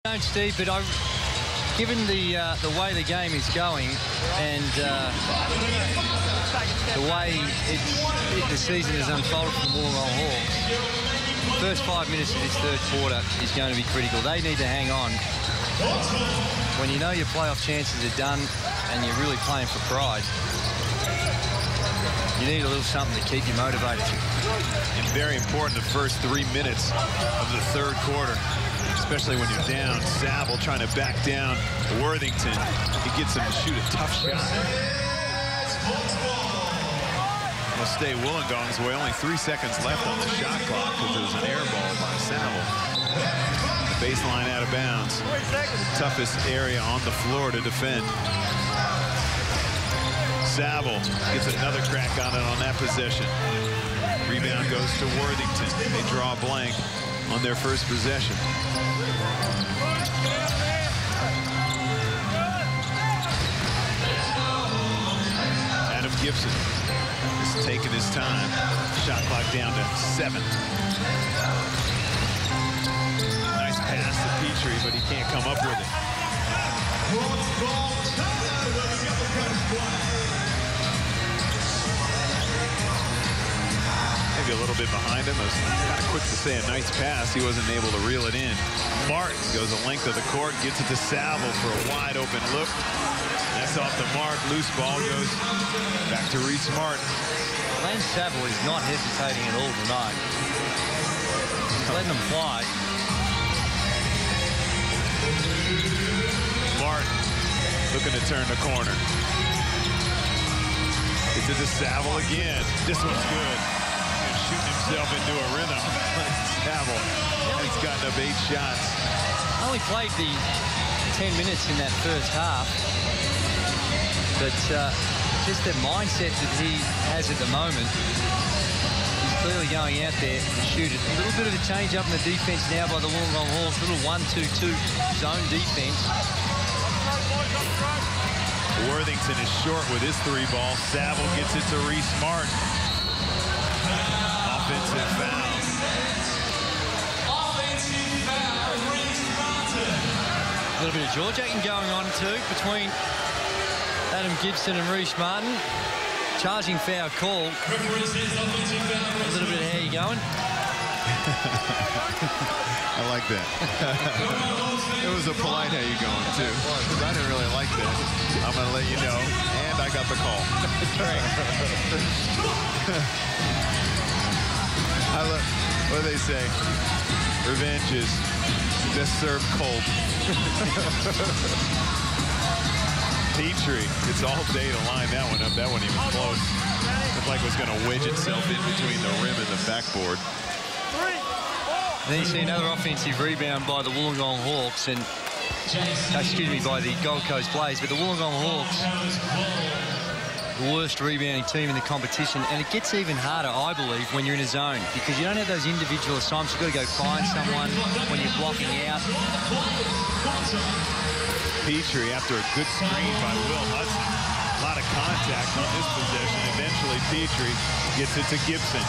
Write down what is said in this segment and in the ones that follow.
Don't, Steve, but given the way the game is going and the way the season has unfolded for the Wollongong Hawks, the first 5 minutes of this third quarter is going to be critical. They need to hang on. When you know your playoff chances are done and you're really playing for pride, you need a little something to keep you motivated. And very important, the first 3 minutes of the third quarter, especially when you're down. Saville trying to back down Worthington. He gets him to shoot a tough shot. Will stay Wollongong's way. Only 3 seconds left on the shot clock because it was an air ball by Saville. The baseline out of bounds. Toughest area on the floor to defend. Saville gets another crack on it on that possession. Rebound goes to Worthington. They draw a blank on their first possession. Adam Gibson is taking his time. Shot clock down to 7. Nice pass to Petrie, but he can't come up with it. Maybe a little bit behind him. It was kind of quick to say a nice pass. He wasn't able to reel it in. Martin goes the length of the court, gets it to Saville for a wide open look. That's off the mark. Loose ball goes back to Reese Martin. Lance Saville is not hesitating at all tonight. He's letting them fly. Martin looking to turn the corner. It's to Saville again. This one's good. Shooting himself into a rhythm. Saville has gotten up 8 shots. Only played the 10 minutes in that first half. But just the mindset that he has at the moment, he's clearly going out there to shoot it. A little bit of a change up in the defense now by the Wollongong Hawks. Little 1-2-2 zone defense. Worthington is short with his 3 ball. Saville gets it to Reese Martin. Offensive foul. A little bit of jaw-jacking going on too between Adam Gibson and Reese Martin. Charging foul call. A little bit of how you going? I like that. It was a polite how you going too. Because I didn't really like that. I'm going to let you know. And I got the call. What do they say? Revenge is best served cold. Petrie, it's all day to line that one up. That wasn't even close. Looked like it was going to wedge itself in between the rim and the backboard. And then you see another offensive rebound by the Wollongong Hawks and, excuse me, by the Gold Coast Blaze. But the Wollongong Hawks, the worst rebounding team in the competition. And it gets even harder, I believe, when you're in a zone because you don't have those individual assignments. You've got to go find someone when you're blocking out. Petrie, after a good screen by Will Hudson, a lot of contact on this possession. Eventually, Petrie gets it to Gibson.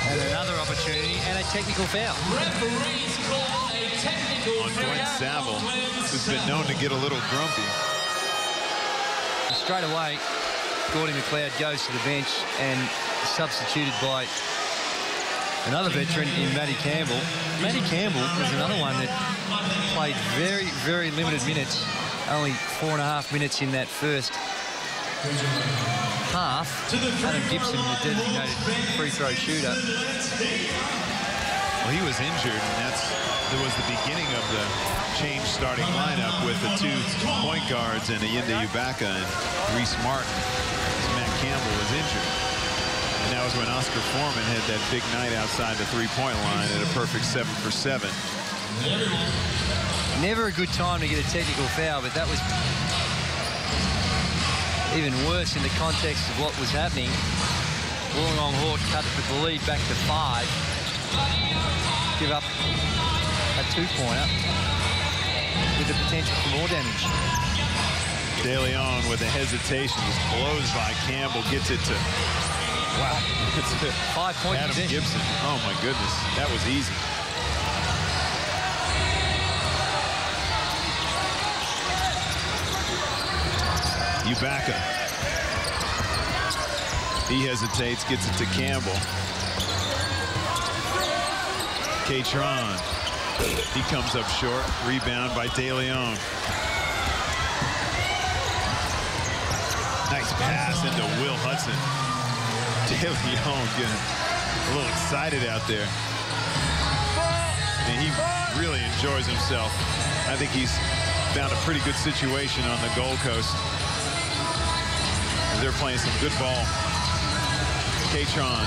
And another opportunity and a technical foul. Referees call a technical on Dwight Saville, who's been known to get a little grumpy. And straight away, Gordy McLeod goes to the bench and substituted by another veteran in Matty Campbell. Matty Campbell was another one that played very, very limited minutes. Only 4.5 minutes in that first half. Adam Gibson, the designated free throw shooter. Well, he was injured, and that was the beginning of the change starting lineup with the 2 point guards and Ayinde Ubaka and Reese Martin. Matt Campbell was injured. And that was when Oscar Foreman had that big night outside the 3-point line at a perfect 7 for 7. Never a good time to get a technical foul, but that was even worse in the context of what was happening. Wollongong Hawks cut the lead back to 5. Give up a 2-pointer with the potential for more damage. De Leon with a hesitation is closed by Campbell, gets it to, wow, it's 5-point Adam position. Gibson. Oh my goodness, that was easy. Ubaka. He hesitates, gets it to Campbell. Catron. He comes up short. Rebound by De Leon. Nice pass into Will Hudson. De Leon getting a little excited out there. And he really enjoys himself. I think he's found a pretty good situation on the Gold Coast. They're playing some good ball. Catron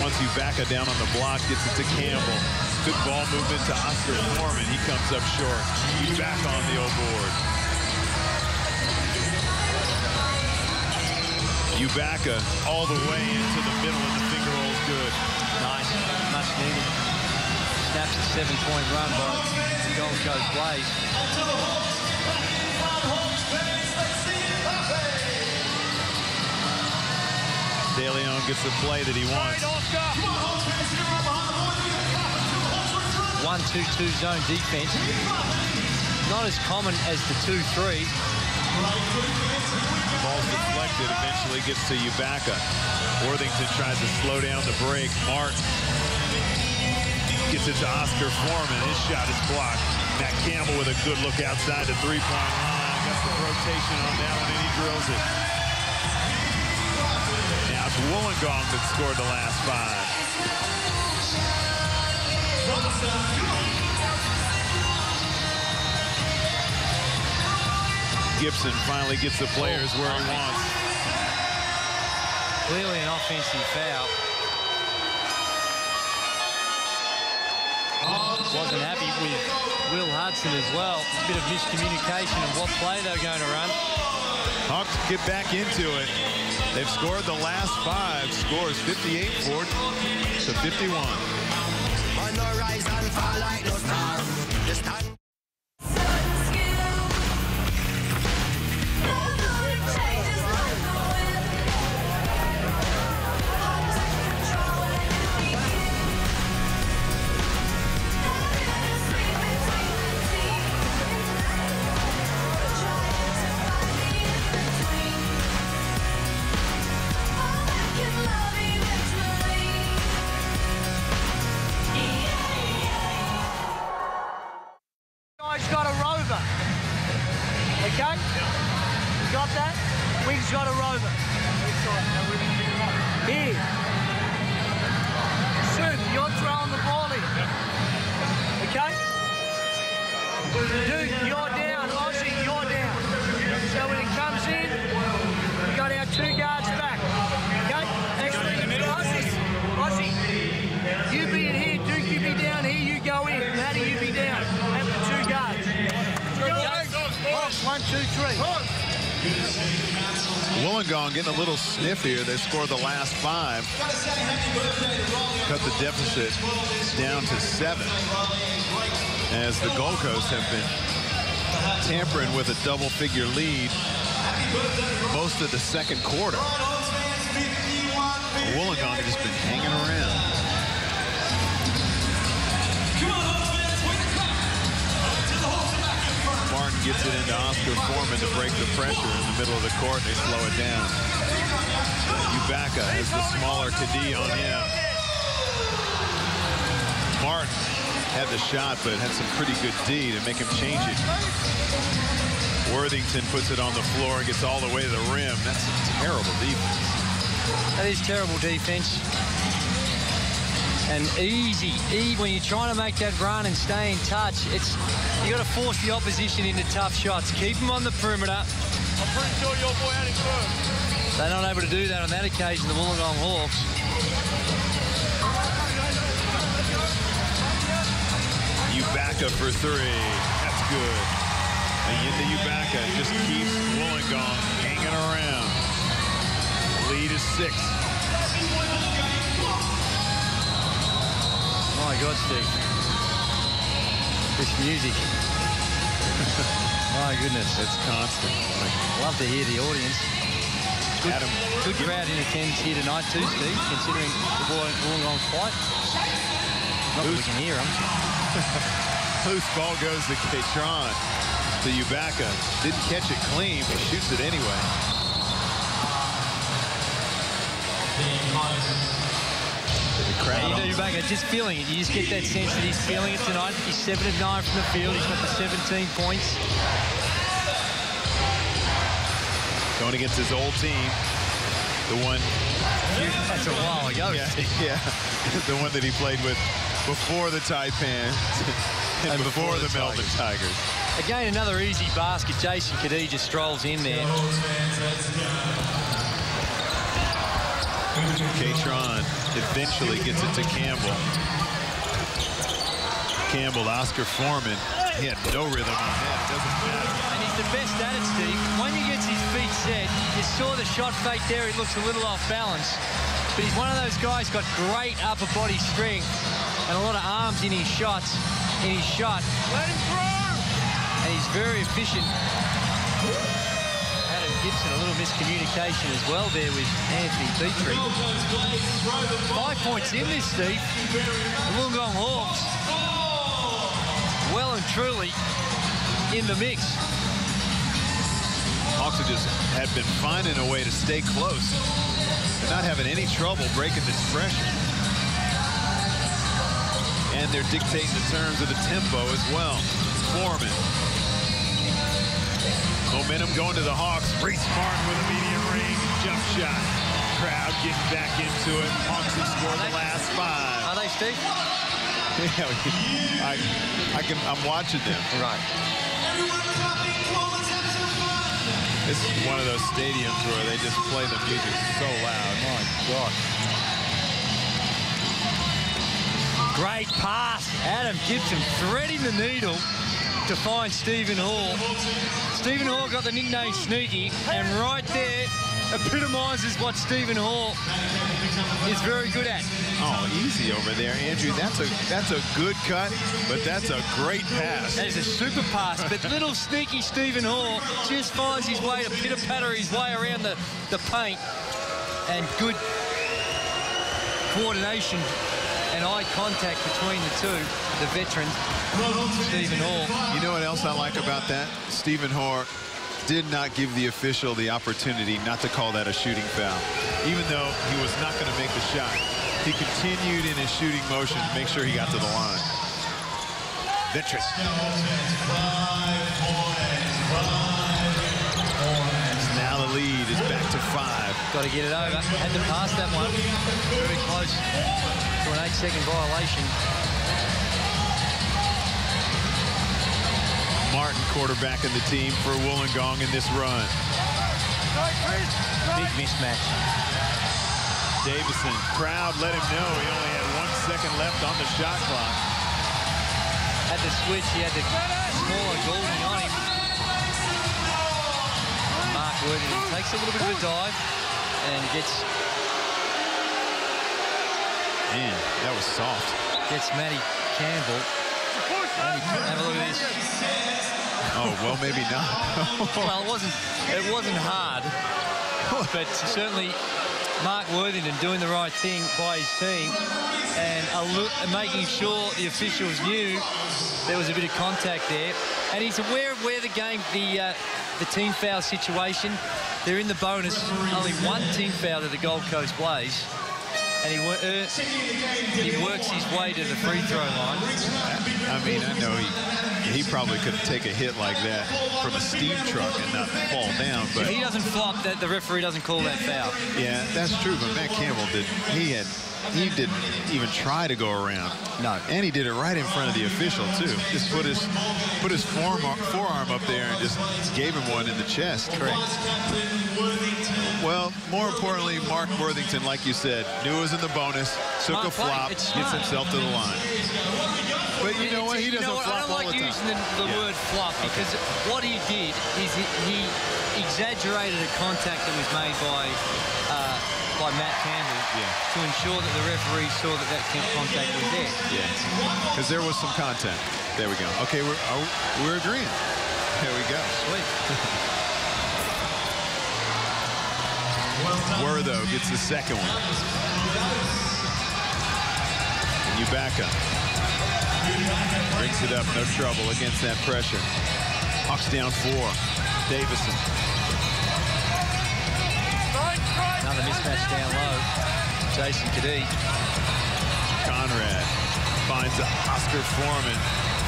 wants Ubaka down on the block, gets it to Campbell. Good ball movement to Oscar Foreman. He comes up short. He's back on the old board. Ubaka all the way into the middle, and the finger roll's good. Nice, much needed. Snaps a 7-point run by the Gold Coast Blaze. De Leon gets the play that he wants. 1-2-2 zone defense. Not as common as the 2-3. Ball's deflected, eventually gets to Ubaka. Worthington tries to slow down the break. Martin gets it to Oscar Foreman. His shot is blocked. Matt Campbell with a good look outside the three-point line. Got the rotation on that one, and he drills it. Now it's Wollongong that scored the last 5. Gibson finally gets the players where he wants. Clearly an offensive foul. Wasn't happy with Will Hudson as well. A bit of miscommunication of what play they were going to run. Hawks get back into it. They've scored the last 5. Scores 58-40 to 51. On the rise and fall like no star. Got a rover. Okay? You got that? Wing's got a rover. Here. Soon, you're throwing the ball in. Okay? Dude, you're down. Aussie, you're down. So when it comes in, we got our 2 guards back. Okay? Excellent. Aussie, you be in here. Duke, you be down here. You go in. Matty, you be down. Have the 2 guards. 1, 2, 3. Wollongong getting a little sniff here. They scored the last 5. Cut the deficit down to 7. As the Gold Coast have been tampering with a double-figure lead most of the second quarter. Wollongong has just been hanging around. Martin gets it into Oscar Foreman to break the pressure in the middle of the court. They slow it down. Ubaka has the smaller Kadee on him. Martin had the shot, but had some pretty good D to make him change it. Worthington puts it on the floor and gets all the way to the rim. That's a terrible defense. That is terrible defense. And easy when you're trying to make that run and stay in touch. You got to force the opposition into tough shots. Keep them on the perimeter. I'm pretty sure your boy had it first. They're not able to do that on that occasion, the Wollongong Hawks. Ubaka for 3. That's good. Ayinda Ubaka just keeps Wollongong hanging around. Lead is 6. My God, Steve. This music. My goodness. It's constant. Love to hear the audience. Good, Adam, good crowd in attendance here tonight too, Steve, considering the Wollongong's fight. Not that we can hear them. Loose ball goes to Catron. To Ubaka. Didn't catch it clean, but shoots it anyway. Baker just feeling it. You just get that sense that he's feeling it tonight. He's 7 of 9 from the field. He's got the 17 points. Going against his old team. The one. That's a while ago. Yeah. The one that he played with before the Taipans and before the Melbourne Tigers. Again, another easy basket. Jason Kadee just strolls in there. Katron eventually gets it to Campbell. Campbell, Oscar Foreman. He had no rhythm on that. Doesn't matter. And he's the best at it, Steve. When he gets his feet set, you saw the shot fake there. He looks a little off balance. But he's one of those guys got great upper body strength and a lot of arms in his shots. Let him through! And he's very efficient. Adam Gibson, a little miscommunication as well there with Anthony Petrie. 5 points in this, Steve. The Wollongong Hawks, well and truly in the mix. Hawks had been finding a way to stay close. They're not having any trouble breaking this pressure. And they're dictating the terms of the tempo as well. Foreman. Momentum going to the Hawks. Reese Martin with a medium range jump shot. Crowd getting back into it. Hawks have scored the last 5. Are they, Steve? Yeah, I'm watching them. Right. This is one of those stadiums where they just play the music so loud. My God. Great pass. Adam Gibson threading the needle to find Stephen Hall. Stephen Hall got the nickname Sneaky, and right there epitomises what Stephen Hall is very good at. Oh, easy over there, Andrew. That's a good cut, but that's a great pass. That is a super pass, but little sneaky Stephen Hall just finds his way to pitter-patter his way around the paint, and good coordination and eye contact between the two, the veterans, Stephen Hall. You know what else I like about that? Stephen Hall did not give the official the opportunity not to call that a shooting foul. Even though he was not going to make the shot, he continued in his shooting motion to make sure he got to the line. Veteran. Now the lead is back to 5. Got to get it over. Had to pass that one. Very close to an 8-second violation. Martin quarterbacking the team for Wollongong in this run. Big mismatch. Davison, crowd let him know he only had 1 second left on the shot clock. Had to switch. He had the smaller Goldie on him. Mark Worthington takes a little bit of a dive and gets... Man, that was soft. Gets Matty Campbell. Have a look at this. Oh, well, maybe not. Well, it wasn't hard, but certainly Mark Worthington doing the right thing by his team and making sure the officials knew there was a bit of contact there, and he's aware of where the team foul situation. They're in the bonus. Only one team foul to the Gold Coast Blaze. And he works his way to the free throw line. I mean, I know he probably could take a hit like that from a steam truck and not fall down. But if he doesn't flop, the referee doesn't call that foul. Yeah, that's true. But Matt Campbell he didn't even try to go around. No. And he did it right in front of the official too. Just put his forearm up there and just gave him one in the chest. Correct. Well, more importantly, Mark Worthington, like you said, knew it was in the bonus, took a flop, gets himself to the line. But you know what? He doesn't flop all the time. I don't like using the word flop because what he did is he exaggerated a contact that was made by Matt Campbell to ensure that the referee saw that contact was there. Yeah, because there was some contact. There we go. Okay, we're agreeing. There we go. Sweet. Wortho gets the second one. And Ubaka brings it up, no trouble against that pressure. Hawks down 4. Davison. Another mismatch down low. Jason Kadee. Conrad finds Oscar Foreman.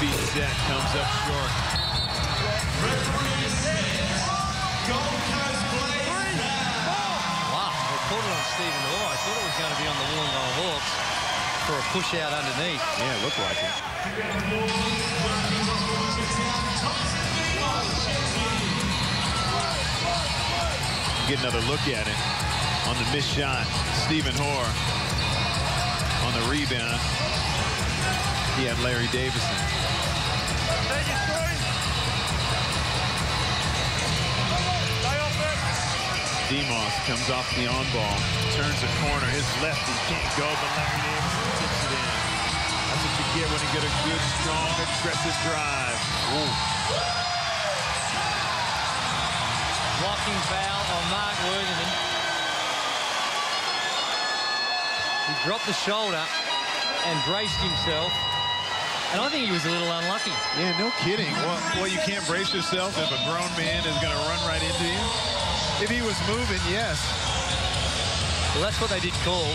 Feet set, comes up short. Wow, they called it on Stephen Orr. I thought it was going to be on the Wollongong Hawks for a push out underneath. Yeah, it looked like it. Get another look at it on the missed shot. Stephen Orr on the rebound. He had Larry Davison. Demos comes off the on ball, turns the corner. His lefty can't go, but Larry Davison tips it in. That's what you get when you get a good, strong, aggressive drive. Ooh. Blocking foul on Mark Worthington. He dropped the shoulder and braced himself. And I think he was a little unlucky. Yeah, no kidding. Well, you can't brace yourself if a grown man is going to run right into you. If he was moving, yes. Well, that's what they did call.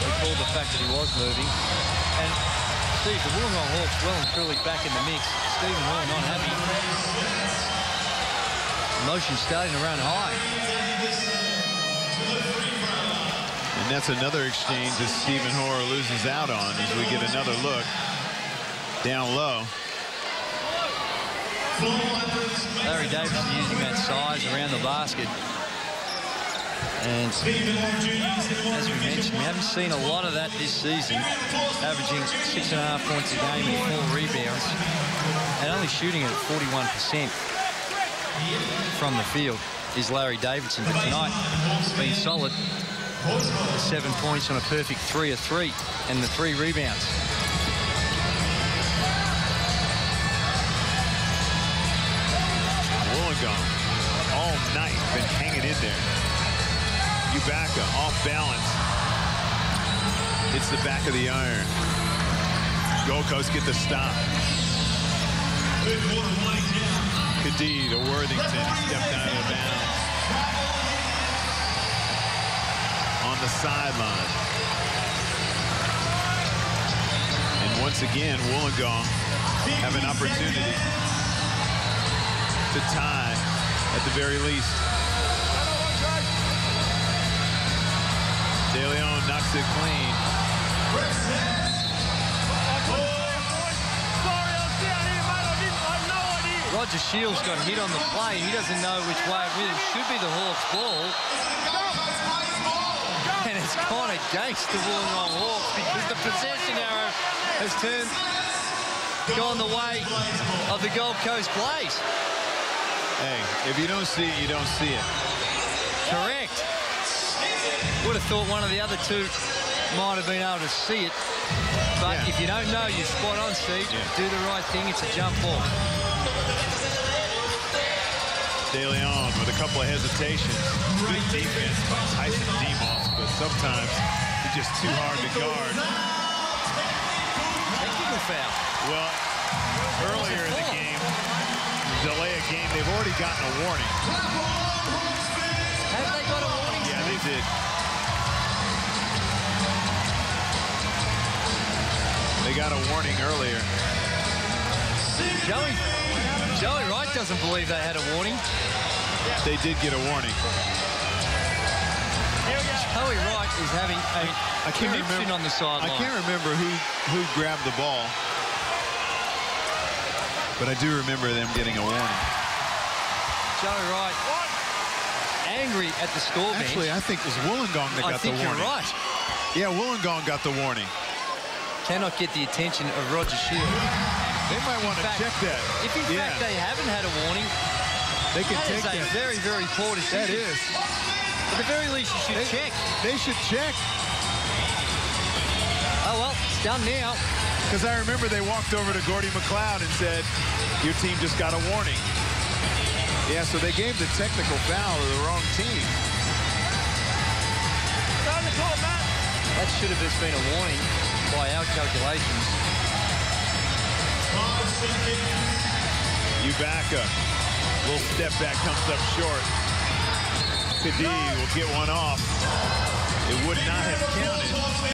They called the fact that he was moving. And Steve, the Wollongong Hawks well and truly back in the mix. Stephen Hall not happy. Motion starting to run high. And that's another exchange that Stephen Hoare loses out on as we get another look down low. Larry Davison using that size around the basket. And as we mentioned, we haven't seen a lot of that this season, averaging 6.5 points a game and 4 rebounds, and only shooting it at 41% from the field is Larry Davidson. But tonight, it's been solid. 7 points on a perfect 3 of 3 and the 3 rebounds. Wollongong all night been hanging in there. Ubaka off balance. Hits the back of the iron. Gold Coast get the stop. Kadee to Worthington. Stepped out of bounds. On the sideline. And once again, Wollongong have an opportunity to tie at the very least. De Leon knocks it clean. Roger Shields got hit on the play. He doesn't know which way it really should be the Hawks' ball. And it's gone against the Wollongong Hawks because the possession arrow has gone the way of the Gold Coast Blaze. Hey, if you don't see it, you don't see it. Correct. Would have thought one of the other two might have been able to see it. But if you don't know, you're spot on, Steve. Do the right thing. It's a jump ball. De Leon with a couple of hesitations. Good defense by Tyson Demos, but sometimes it's just too hard to guard. Technical foul. Well, earlier in the game, delay a game, they've already gotten a warning. Have they got a warning? Yeah, they did. They got a warning earlier. Joey Wright doesn't believe they had a warning. They did get a warning. Joey Wright is having a conniption on the sideline. I can't remember who grabbed the ball, but I do remember them getting a warning. Joey Wright angry at the score bench. Actually, I think it was Wollongong that got the warning. I think you're right. Yeah, Wollongong got the warning. Cannot get the attention of Roger Shields. They might want to check that. If in fact they haven't had a warning, they can take that. Is a very, very poor decision. That is. At the very least, you should check. They should check. Oh, well, it's done now. Because I remember they walked over to Gordy McLeod and said, your team just got a warning. Yeah, so they gave the technical foul to the wrong team. That should have just been a warning by our calculations. Ubaka, little step back, comes up short. Kadee will get one off. it would not have counted.